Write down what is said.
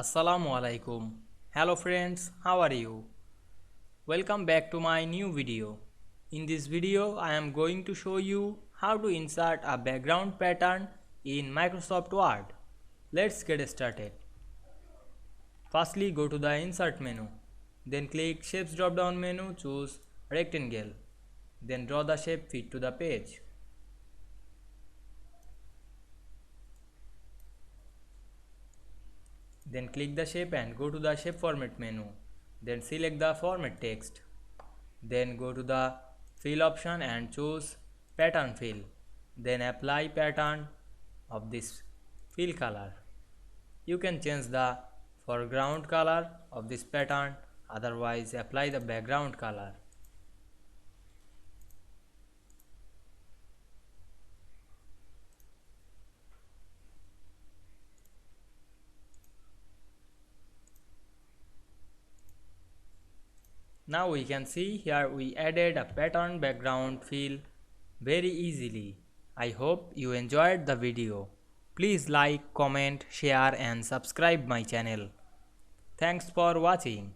Assalamu Walaikum. Hello friends, how are you? Welcome back to my new video. In this video, I am going to show you how to insert a background pattern in Microsoft Word. Let's get started. Firstly, go to the Insert menu. Then click Shapes drop down menu, choose Rectangle. Then draw the shape fit to the page. Then click the shape and go to the shape format menu. Then select the format text. Then go to the fill option and choose pattern fill. Then apply pattern of this fill color. You can change the foreground color of this pattern, otherwise apply the background color. Now we can see here we added a pattern background fill very easily. I hope you enjoyed the video. Please like, comment, share and subscribe my channel. Thanks for watching.